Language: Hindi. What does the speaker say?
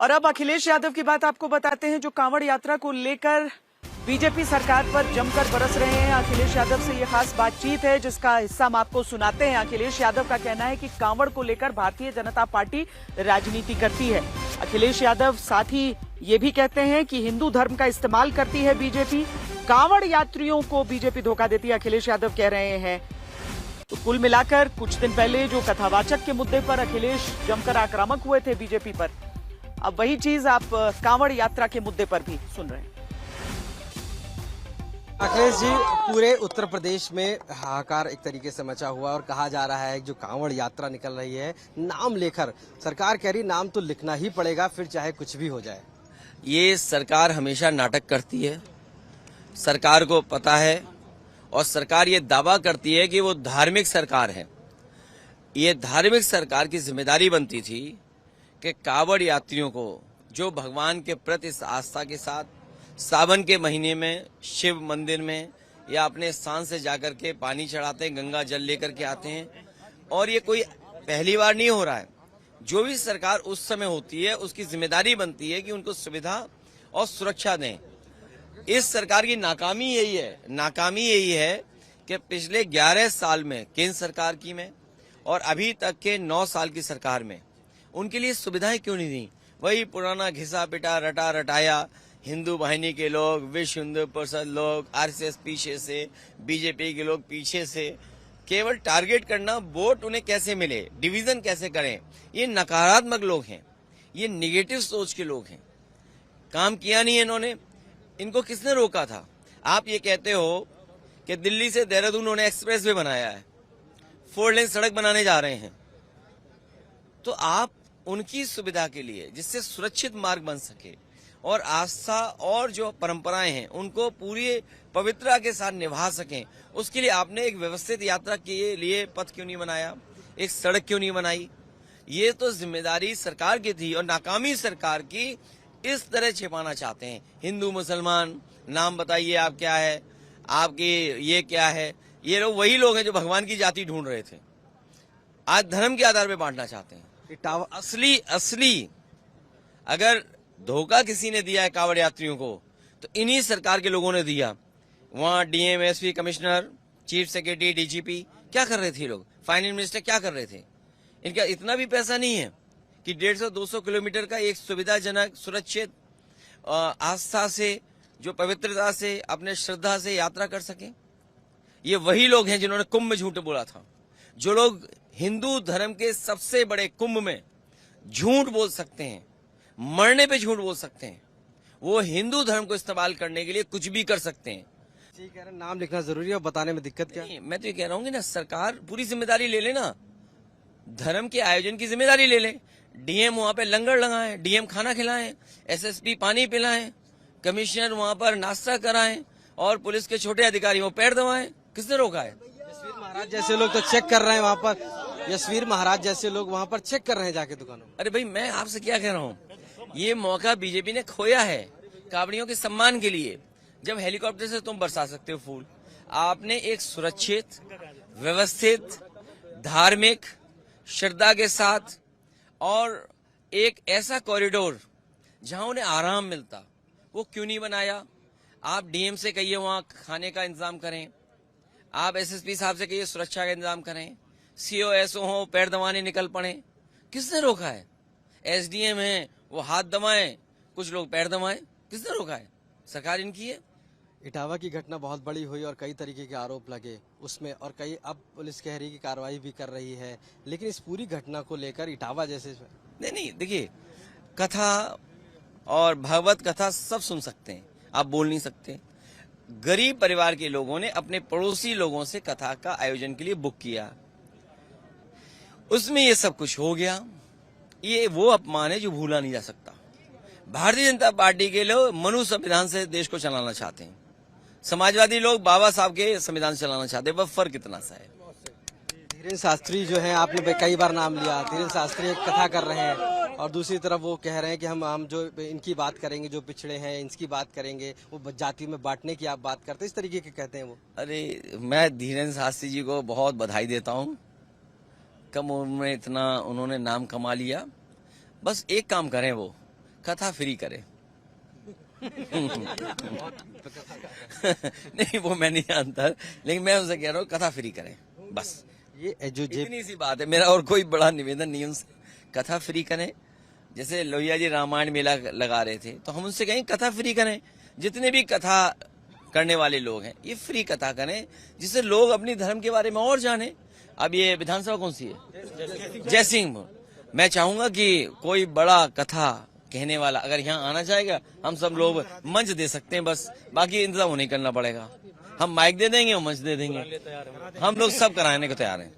और अब अखिलेश यादव की बात आपको बताते हैं, जो कांवड़ यात्रा को लेकर बीजेपी सरकार पर जमकर बरस रहे हैं। अखिलेश यादव से ये खास बातचीत है जिसका हिस्सा हम आपको सुनाते हैं। अखिलेश यादव का कहना है कि कांवड़ को लेकर भारतीय जनता पार्टी राजनीति करती है। अखिलेश यादव साथ ही ये भी कहते हैं कि हिंदू धर्म का इस्तेमाल करती है बीजेपी, कांवड़ यात्रियों को बीजेपी धोखा देती है, अखिलेश यादव कह रहे हैं। तो कुल मिलाकर कुछ दिन पहले जो कथावाचक के मुद्दे पर अखिलेश जमकर आक्रामक हुए थे बीजेपी पर, अब वही चीज आप कांवड़ यात्रा के मुद्दे पर भी सुन रहे हैं। अखिलेश जी, पूरे उत्तर प्रदेश में हाहाकार एक तरीके से मचा हुआ और कहा जा रहा है जो कांवड़ यात्रा निकल रही है नाम लेकर, सरकार कह रही नाम तो लिखना ही पड़ेगा फिर चाहे कुछ भी हो जाए। ये सरकार हमेशा नाटक करती है, सरकार को पता है और सरकार ये दावा करती है कि वो धार्मिक सरकार है। ये धार्मिक सरकार की जिम्मेदारी बनती थी कि कांवड़ यात्रियों को जो भगवान के प्रति इस आस्था के साथ सावन के महीने में शिव मंदिर में या अपने स्थान से जाकर के पानी चढ़ाते हैं, गंगा जल लेकर के आते हैं, और ये कोई पहली बार नहीं हो रहा है। जो भी सरकार उस समय होती है उसकी जिम्मेदारी बनती है कि उनको सुविधा और सुरक्षा दें। इस सरकार की नाकामी यही है कि पिछले 11 साल में केंद्र सरकार की में और अभी तक के 9 साल की सरकार में उनके लिए सुविधाएं क्यों नहीं दी। वही पुराना घिसा पिटा रटा रटाया, हिंदू वाहिनी के लोग, विश्व हिंदू परिषद लोग, आरएसएस पीछे से, बीजेपी के लोग पीछे से, केवल टारगेट करना, वोट उन्हें कैसे मिले, डिवीजन कैसे करें। ये नकारात्मक लोग हैं, ये निगेटिव सोच के लोग हैं। काम किया नहीं इन्होंने। इनको किसने रोका था? आप ये कहते हो कि दिल्ली से देहरादून उन्होंने एक्सप्रेस वे बनाया है, 4 लेन सड़क बनाने जा रहे हैं, तो आप उनकी सुविधा के लिए जिससे सुरक्षित मार्ग बन सके और आस्था और जो परंपराएं हैं उनको पूरी पवित्रता के साथ निभा सकें, उसके लिए आपने एक व्यवस्थित यात्रा के लिए पथ क्यों नहीं बनाया, एक सड़क क्यों नहीं बनाई? ये तो जिम्मेदारी सरकार की थी और नाकामी सरकार की इस तरह छिपाना चाहते हैं। हिंदू मुसलमान नाम बताइए, आप क्या है, आपकी ये क्या है। ये लोग वही लोग हैं जो भगवान की जाति ढूंढ रहे थे, आज धर्म के आधार पर बांटना चाहते हैं। असली अगर धोखा किसी ने दिया है कांवड़ यात्रियों को तो इन्हीं सरकार के लोगों ने दिया। वहां DM, SP, commissioner, chief secretary, DGP क्या कर रहे थे लोग, फाइनेंस मिनिस्टर क्या कर रहे थे? इनका इतना भी पैसा नहीं है कि 150-200 किलोमीटर का एक सुविधाजनक, सुरक्षित, आस्था से, जो पवित्रता से, अपने श्रद्धा से यात्रा कर सके। ये वही लोग हैं जिन्होंने कुंभ में झूठ बोला था। जो लोग हिंदू धर्म के सबसे बड़े कुंभ में झूठ बोल सकते हैं, मरने पे झूठ बोल सकते हैं, वो हिंदू धर्म को इस्तेमाल करने के लिए कुछ भी कर सकते हैं। ठीक है, नाम लिखना जरूरी है और बताने में दिक्कत क्या? मैं तो ये कह रहा हूँ कि ना सरकार पूरी जिम्मेदारी ले लेना, धर्म के आयोजन की जिम्मेदारी ले ले। डीएम वहां पे लंगर लगाएं, डीएम खाना खिलाएं, एसएसपी पानी पिलाएं, कमिश्नर वहां पर नाश्ता कराएं और पुलिस के छोटे अधिकारी वो पैर दबाएं। किसने रोका है? यशवीर महाराज जैसे लोग तो चेक कर रहे हैं वहाँ पर, यशवीर महाराज जैसे लोग वहाँ पर चेक कर रहे हैं जाके दुकानों में। अरे भाई, मैं आपसे क्या कह रहा हूँ, ये मौका बीजेपी ने खोया है कांवड़ियों के सम्मान के लिए। जब हेलीकॉप्टर से तुम बरसा सकते हो फूल, आपने एक सुरक्षित, व्यवस्थित, धार्मिक, श्रद्धा के साथ और एक ऐसा कॉरिडोर जहां उन्हें आराम मिलता, वो क्यों नहीं बनाया? आप डीएम से कहिए वहां खाने का इंतजाम करें, आप एसएसपी साहब से कहिए सुरक्षा का इंतजाम करें, सीओ एसओ हो पैर दबाने निकल पड़े। किसने रोका है? एसडीएम है वो हाथ दबाएं, कुछ लोग पैर दबाएं, किसने रोका है? सरकार इनकी है। इटावा की घटना बहुत बड़ी हुई और कई तरीके के आरोप लगे उसमें, और कई अब पुलिस कह रही कि कार्रवाई भी कर रही है, लेकिन इस पूरी घटना को लेकर इटावा जैसे नहीं, देखिए, कथा और भागवत कथा सब सुन सकते हैं, आप बोल नहीं सकते। गरीब परिवार के लोगों ने अपने पड़ोसी लोगों से कथा का आयोजन के लिए बुक किया, उसमें ये सब कुछ हो गया। ये वो अपमान है जो भूला नहीं जा सकता। भारतीय जनता पार्टी के लोग मनु संविधान से देश को चलाना चाहते हैं, समाजवादी लोग बाबा साहब के संविधान से चलाना चाहते हैं, वह फर्क इतना सा है। धीरेन्द्र शास्त्री जो है, आपने कई बार नाम लिया, धीरेन्द्र शास्त्री एक कथा कर रहे हैं और दूसरी तरफ वो कह रहे हैं कि हम जो इनकी बात करेंगे, जो पिछड़े हैं इनकी बात करेंगे, वो जाति में बांटने की आप बात करते हैं, इस तरीके के कहते हैं वो। अरे, मैं धीरेन्द्र शास्त्री जी को बहुत बधाई देता हूँ, कम उम्र में इतना उन्होंने नाम कमा लिया। बस एक काम करें, वो कथा फ्री करें। नहीं वो मैं नहीं जानता, लेकिन मैं उनसे कह रहा हूँ कथा फ्री करें बस। ये जो इतनी सी बात है, मेरा और कोई बड़ा निवेदन नहीं है उनसे। कथा फ्री करें, जैसे लोहिया जी रामायण मेला लगा रहे थे तो हम उनसे कहें कथा फ्री करें। जितने भी कथा करने वाले लोग हैं ये फ्री कथा करें, जिससे लोग अपनी धर्म के बारे में और जाने। अब ये विधानसभा कौन सी है? जयसिंहपुर। मैं चाहूंगा कि कोई बड़ा कथा कहने वाला अगर यहाँ आना चाहेगा, हम सब लोग मंच दे सकते हैं, बस बाकी इंतजाम नहीं करना पड़ेगा। हम माइक दे देंगे और मंच दे देंगे, हम लोग सब कराने को तैयार हैं।